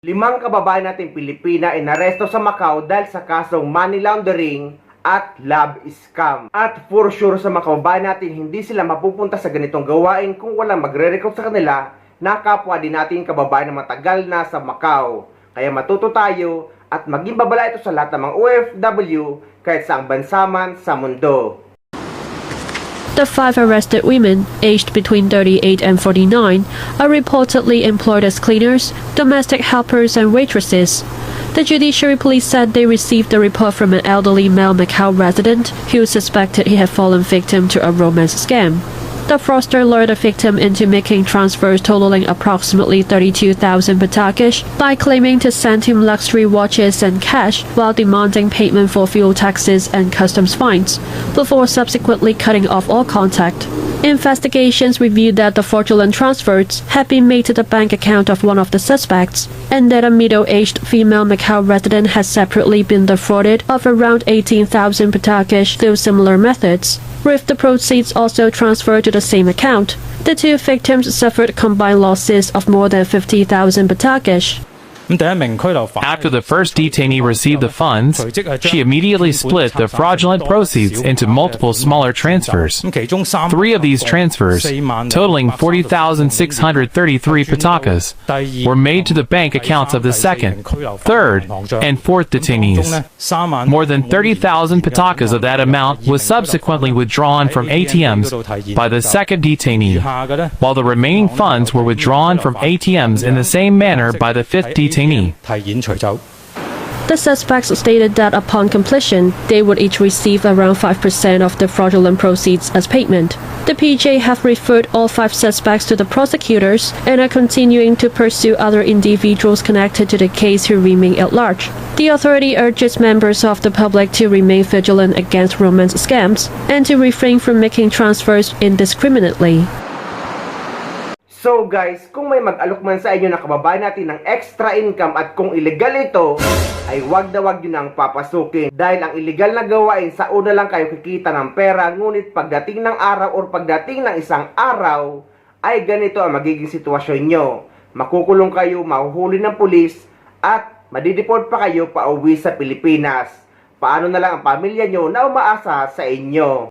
Limang kababayan nating Pilipina ay naresto sa Macau dahil sa kasong money laundering at love scam. At for sure sa mga kababayan natin, hindi sila mapupunta sa ganitong gawain kung walang magre-recruit sa kanila na kapwa din natin kababayan na matagal na sa Macau. Kaya matuto tayo at maging babala ito sa lahat ng mga OFW kahit saang bansa man sa mundo. The 5 arrested women, aged between 38 and 49, are reportedly employed as cleaners, domestic helpers, and waitresses. The Judiciary Police said they received a report from an elderly male Macau resident who suspected he had fallen victim to a romance scam. The fraudster lured the victim into making transfers totaling approximately 32,000 Batakish by claiming to send him luxury watches and cash while demanding payment for fuel taxes and customs fines, before subsequently cutting off all contact. Investigations revealed that the fraudulent transfers had been made to the bank account of one of the suspects, and that a middle-aged female Macau resident had separately been defrauded of around 18,000 Batakish through similar methods, with the proceeds also transferred to the same account. The two victims suffered combined losses of more than 50,000 Batakish. After the first detainee received the funds, she immediately split the fraudulent proceeds into multiple smaller transfers. 3 of these transfers, totaling 40,633 patakas, were made to the bank accounts of the second, third, and fourth detainees. More than 30,000 patakas of that amount was subsequently withdrawn from ATMs by the second detainee, while the remaining funds were withdrawn from ATMs in the same manner by the fifth detainee. The suspects stated that upon completion, they would each receive around 5% of the fraudulent proceeds as payment. The PJ have referred all 5 suspects to the prosecutors and are continuing to pursue other individuals connected to the case who remain at large. The authority urges members of the public to remain vigilant against romance scams and to refrain from making transfers indiscriminately. So guys, kung may mag-alok man sa inyo na kababayan natin ng extra income at kung illegal ito, ay wag na wag nyo nang papasukin. Dahil ang illegal na gawain, sa una lang kayo kikita ng pera, ngunit pagdating ng araw o pagdating ng isang araw, ay ganito ang magiging sitwasyon nyo. Makukulong kayo, mahuhuli ng pulis, at madideport pa kayo pauwi sa Pilipinas. Paano na lang ang pamilya nyo na umaasa sa inyo?